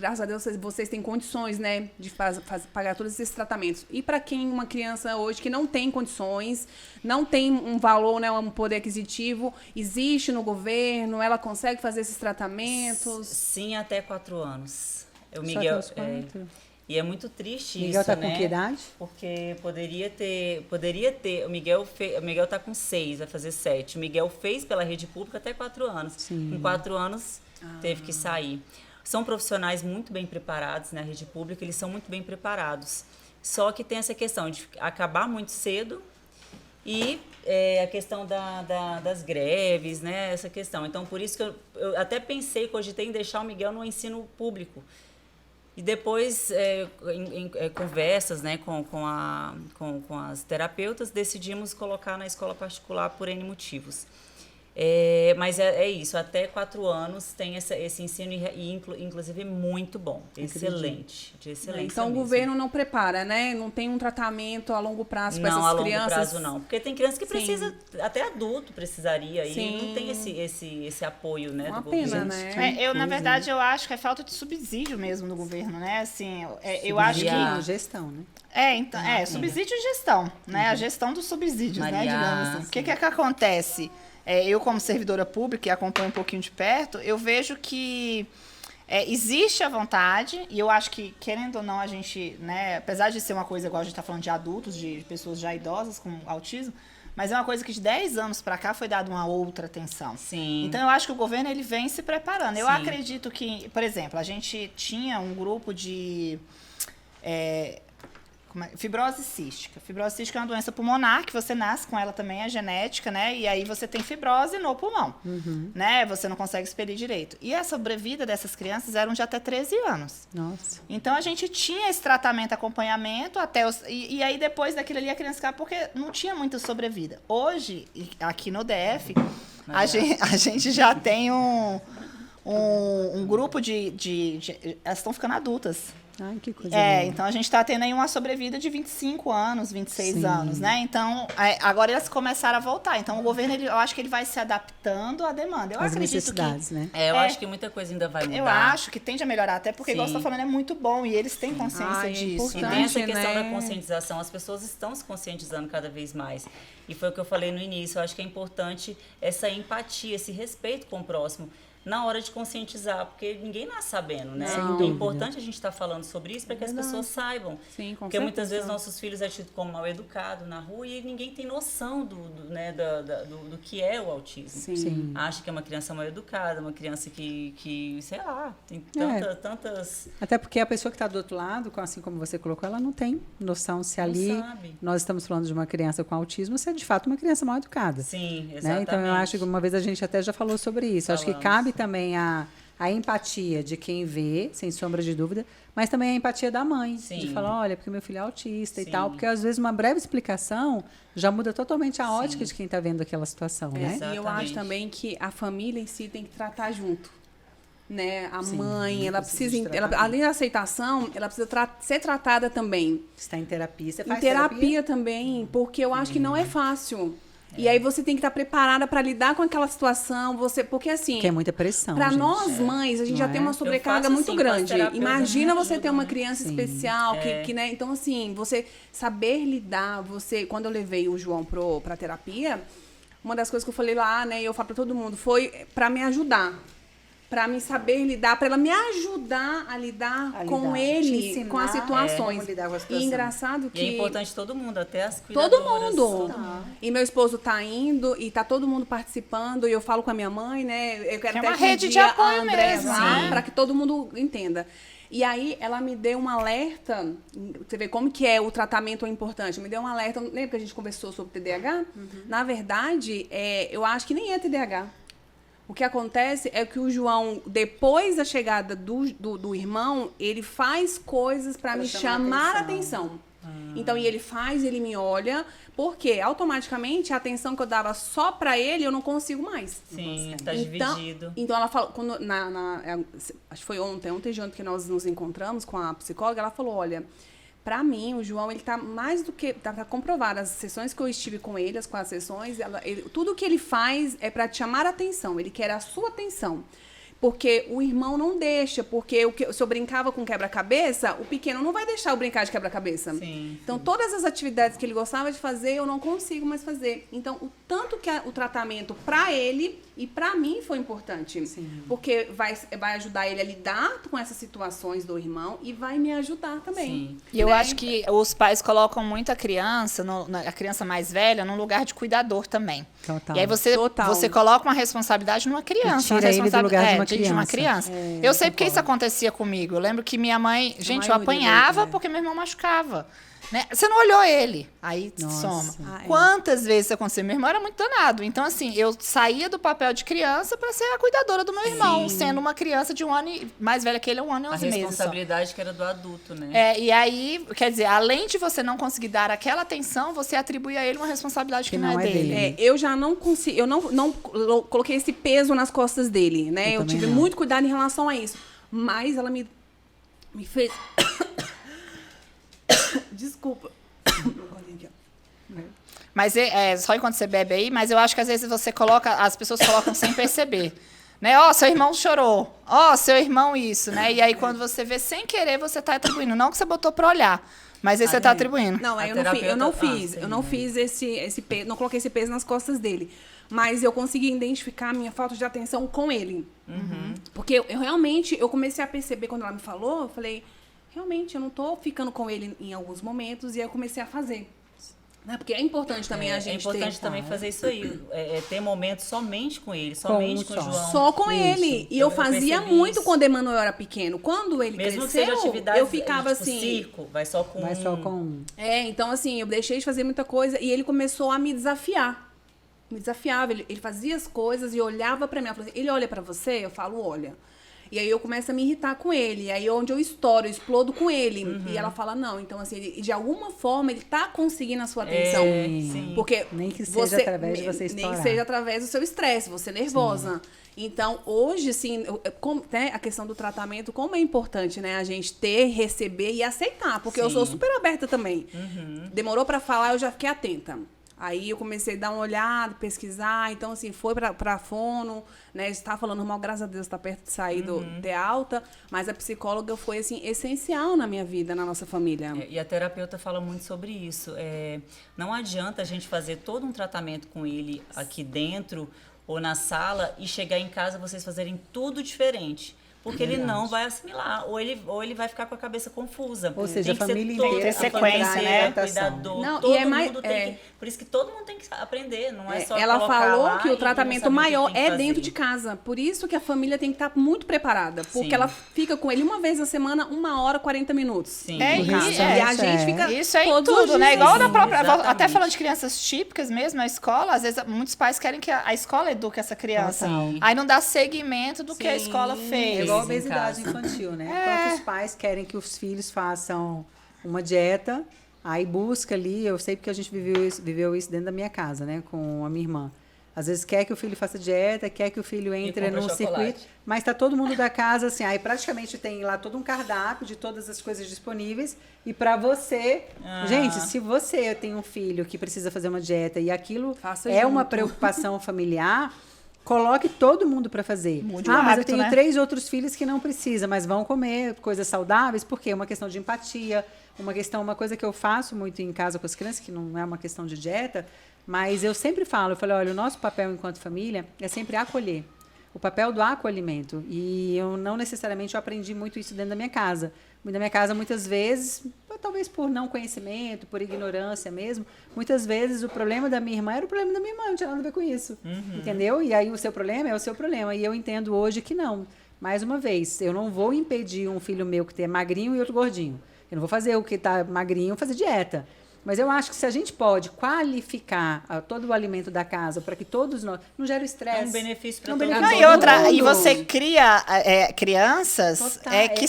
graças a Deus, vocês têm condições, né, de pagar todos esses tratamentos. E para quem uma criança hoje que não tem condições, não tem um valor, né, um poder aquisitivo, existe no governo, ela consegue fazer esses tratamentos? Sim, até 4 anos. O Só Miguel, até os 4. e é muito triste Miguel isso, tá né? com que idade? Porque poderia ter, o Miguel tá com 6, vai fazer 7. O Miguel fez pela rede pública até 4 anos. Sim. Com 4 anos teve que sair. São profissionais muito bem preparados na rede pública, eles são muito bem preparados. Só que tem essa questão de acabar muito cedo e a questão das greves, né? Essa questão. Então, por isso que eu até cogitei em deixar o Miguel no ensino público. E depois, em conversas, né, com as terapeutas, decidimos colocar na escola particular por N motivos. Mas é isso, até 4 anos tem esse ensino e inclusive muito bom, excelente, de excelência Então mesmo. o governo não prepara, né? Não tem um tratamento a longo prazo para essas Não, a longo crianças? prazo não, porque tem criança que Sim. precisa, até adulto precisaria, Sim. e não tem esse apoio, né, Uma do pena, governo. né? Na verdade, eu acho que é falta de subsídio mesmo do governo, né? Assim, eu acho que... Subsídio, gestão, né? Então, subsídio e gestão, né? A gestão dos subsídios, né? Digamos assim. O que acontece? Eu, como servidora pública, e acompanho um pouquinho de perto, eu vejo que existe a vontade, e eu acho que, querendo ou não, a gente, né, apesar de ser uma coisa igual a gente está falando de adultos, de pessoas já idosas com autismo, mas é uma coisa que de 10 anos para cá foi dada uma outra atenção. Sim. Então, eu acho que o governo ele vem se preparando. Eu Sim. acredito que, por exemplo, a gente tinha um grupo de... fibrose cística. Fibrose cística é uma doença pulmonar, que você nasce com ela também, é genética, né? E aí você tem fibrose no pulmão, né? Você não consegue expelir direito. E a sobrevida dessas crianças eram de até 13 anos. Nossa. Então, a gente tinha esse tratamento, acompanhamento, até e aí depois daquilo ali a criança ficava, porque não tinha muita sobrevida. Hoje, aqui no DF, a gente já tem um grupo de elas estão ficando adultas. Ai, que coisa boa. Então a gente está tendo aí uma sobrevida de 25 anos, 26 Sim. anos, né? Então, agora elas começaram a voltar. Então, o governo, eu acho que ele vai se adaptando à demanda. Eu As acredito necessidades, né? Eu acho que muita coisa ainda vai mudar. Eu acho que tende a melhorar, até porque, igual você Sim. está falando, é muito bom e eles têm consciência É disso. E importante, tem essa questão né? da conscientização, as pessoas estão se conscientizando cada vez mais. E foi o que eu falei no início, eu acho que é importante essa empatia, esse respeito com o próximo, na hora de conscientizar, porque ninguém nasce sabendo, né? Sem Então é dúvida. importante a gente estar falando sobre isso para que as pessoas saibam. Sim, com Porque muitas certeza. vezes nossos filhos é tido como mal educado na rua e ninguém tem noção do que é o autismo. Sim. Acha que é uma criança mal educada, uma criança que sei lá, tem tantas... Até porque a pessoa que está do outro lado, assim como você colocou, ela não tem noção se ali sabe. nós estamos falando de uma criança com autismo, se é de fato uma criança mal educada. Sim, Né? exatamente. Então, eu acho que uma vez a gente até já falou sobre isso. Acho que Falamos. cabe também a empatia de quem vê, sem sombra de dúvida, mas também a empatia da mãe. Sim. De falar, olha, porque meu filho é autista e Sim. tal. Porque, às vezes, uma breve explicação já muda totalmente a ótica de quem está vendo aquela situação, né? E eu acho Exatamente. também que a família em si tem que tratar junto. Né? A Sim, mãe, ela precisa de precisa, tratamento. além da aceitação, ela precisa ser tratada também. Está em terapia. Você Em faz terapia também, porque eu acho que não é fácil. E aí você tem que estar preparada para lidar com aquela situação, porque assim, Porque é muita pressão, para gente. nós mães, a gente Não já é? tem uma Eu sobrecarga faço, muito assim, com as grande. terapeutas, Imagina me você ter ajudam, uma né? criança Sim. especial, que, né? Então, assim, você saber lidar, quando eu levei o João para terapia, uma das coisas que eu falei lá, né, e eu falo para todo mundo, foi para me ajudar. Para me saber lidar, para ela me ajudar a lidar com Te ele, ensinar com as situações. como lidar com a E situação. engraçado que... E é importante todo mundo, até as Todo cuidadoras. mundo. Todo mundo. E meu esposo tá indo e tá todo mundo participando. E eu falo com a minha mãe, né? Eu quero É até uma que um rede de dia apoio a Andréa mesmo, vá, né? para que todo mundo entenda. E aí ela me deu um alerta. Você vê como que é o tratamento importante. Me deu um alerta. Lembra que a gente conversou sobre TDAH? Na verdade, eu acho que nem é TDAH. O que acontece é que o João, depois da chegada do irmão, ele faz coisas para me chamar a atenção. Então, e ele faz, ele me olha, porque automaticamente a atenção que eu dava só para ele, eu não consigo mais. Sim, tá Então, dividido. então ela falou, acho que foi ontem de ontem que nós nos encontramos com a psicóloga, ela falou, olha, para mim, o João, ele tá mais do que... Tá comprovado, as sessões que eu estive com ele, as 4 sessões, tudo que ele faz é para te chamar a atenção. Ele quer a sua atenção. Porque o irmão não deixa, porque se eu brincava com quebra-cabeça, o pequeno não vai deixar eu brincar de quebra-cabeça. Sim. Então, todas as atividades que ele gostava de fazer, eu não consigo mais fazer. Então, o tanto que o tratamento para ele e para mim foi importante. Sim. Porque vai ajudar ele a lidar com essas situações do irmão e vai me ajudar também. Sim. E eu acho que os pais colocam muito a criança, a criança mais velha, num lugar de cuidador também. Total. E aí você coloca uma responsabilidade numa criança. E tira ele do lugar de uma criança. É, eu sei porque isso acontecia comigo. Eu lembro que minha mãe... Gente, eu maioria apanhava mesmo, porque meu irmão machucava. Né? Você não olhou ele. Aí Nossa. soma. Ah, é. Quantas vezes isso aconteceu? Meu irmão era muito danado. Então, assim, eu saía do papel de criança para ser a cuidadora do meu irmão, sendo uma criança de 1 ano mais velha que ele, 1 ano e 11 A meses. responsabilidade que era do adulto, né? E aí, quer dizer, além de você não conseguir dar aquela atenção, você atribui a ele uma responsabilidade que não é dele. Eu já não consigo, eu não coloquei esse peso nas costas dele, né? Eu tive muito cuidado em relação a isso. Mas ela me fez... Desculpa. Mas só enquanto você bebe aí, mas eu acho que às vezes as pessoas colocam sem perceber. Né? Seu irmão chorou. Seu irmão isso, né? E aí quando você vê sem querer, você tá atribuindo. Não que você botou para olhar, mas aí você tá atribuindo. Não, eu não fiz esse peso, não coloquei esse peso nas costas dele. Mas eu consegui identificar a minha falta de atenção com ele. Uhum. Porque eu realmente, eu comecei a perceber quando ela me falou, eu falei, realmente, eu não tô ficando com ele em alguns momentos, e aí eu comecei a fazer. Né? Porque é importante também a gente também fazer isso aí. Ter momentos somente com ele, somente com o João. Só com ele. E eu fazia muito isso. quando o Emanuel era pequeno. Quando ele mesmo cresceu, que seja atividade, eu ficava tipo, assim... circo, vai só com um. Então assim, eu deixei de fazer muita coisa e ele começou a me desafiar. Me desafiava, ele fazia as coisas e olhava pra mim. Ele olha pra você? Eu falo, olha. E aí eu começo a me irritar com ele. E aí onde eu estouro, eu explodo com ele. Uhum. E ela fala, não. Então, assim, de alguma forma, ele tá conseguindo a sua atenção. Sim. Porque nem que seja através de você estourar. Nem que seja através do seu estresse, você nervosa. Sim. Então, hoje, assim, né, a questão do tratamento, como é importante, né? A gente receber e aceitar. Porque eu sou super aberta também. Uhum. Demorou pra falar, eu já fiquei atenta. Aí eu comecei a dar uma olhada, pesquisar. Então, assim, foi pra fono, né? Estava falando normal, graças a Deus, tá perto de sair de alta. Mas a psicóloga foi, assim, essencial na minha vida, na nossa família. E a terapeuta fala muito sobre isso. Não adianta a gente fazer todo um tratamento com ele aqui dentro ou na sala e chegar em casa vocês fazerem tudo diferente. Porque ele não vai assimilar, ou ele vai ficar com a cabeça confusa. Ou seja, a família inteira inteira sequência, né? Cuidador, não, todo e mundo tem que... Por isso que todo mundo tem que aprender, não é só ela falou lá que o tratamento maior dentro de casa. casa. Por isso que a família tem que estar muito preparada. Porque Sim. ela fica com ele uma vez na semana, 1 hora, 40 minutos. Sim. E a gente fica isso é em todos tudo, os né? dias. Igual na própria... Exatamente. Até falando de crianças típicas mesmo, na escola, às vezes muitos pais querem que a escola eduque essa criança. Total. Aí não dá seguimento do que a escola fez. É igual a em obesidade casa. infantil, né? Quantos pais querem que os filhos façam uma dieta, aí busca ali, eu sei porque a gente viveu isso dentro da minha casa, né? Com a minha irmã. Às vezes quer que o filho faça dieta, quer que o filho entre num circuito, mas tá todo mundo da casa assim, aí praticamente tem lá todo um cardápio de todas as coisas disponíveis e para você, gente, se você tem um filho que precisa fazer uma dieta e aquilo uma preocupação familiar, coloque todo mundo para fazer. Mas eu tenho 3 outros filhos que não precisam, mas vão comer coisas saudáveis, porque é uma questão de empatia, uma coisa que eu faço muito em casa com as crianças, que não é uma questão de dieta, mas eu sempre falo, olha, o nosso papel enquanto família é sempre acolher. O papel do acolhimento. E eu não necessariamente aprendi muito isso dentro da minha casa. Na minha casa, muitas vezes, talvez por não conhecimento, por ignorância mesmo, muitas vezes o problema da minha irmã era o problema da minha irmã, não tinha nada a ver com isso. Entendeu? E aí o seu problema é o seu problema. E eu entendo hoje que não. Mais uma vez, eu não vou impedir um filho meu que é magrinho e outro gordinho. Eu não vou fazer o que está magrinho fazer dieta. Mas eu acho que se a gente pode qualificar todo o alimento da casa para que todos nós... Não gera estresse. É um benefício para todo mundo. E você cria crianças que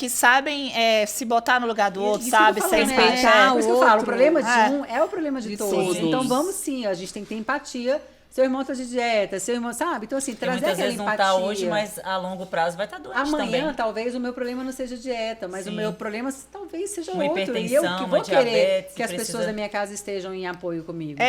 sabem se botar no lugar do outro, sabe? Sem respeitar. Por isso que eu falo, o problema de um é o problema de todos. Então vamos sim, a gente tem que ter empatia. Seu irmão está de dieta, seu irmão, sabe? Então, assim, trazer aquela empatia. Muitas vezes não está hoje, mas a longo prazo vai estar doente Amanhã, também. talvez, o meu problema não seja dieta, mas o meu problema talvez seja uma outro. E eu que vou querer que as pessoas da minha casa estejam em apoio comigo.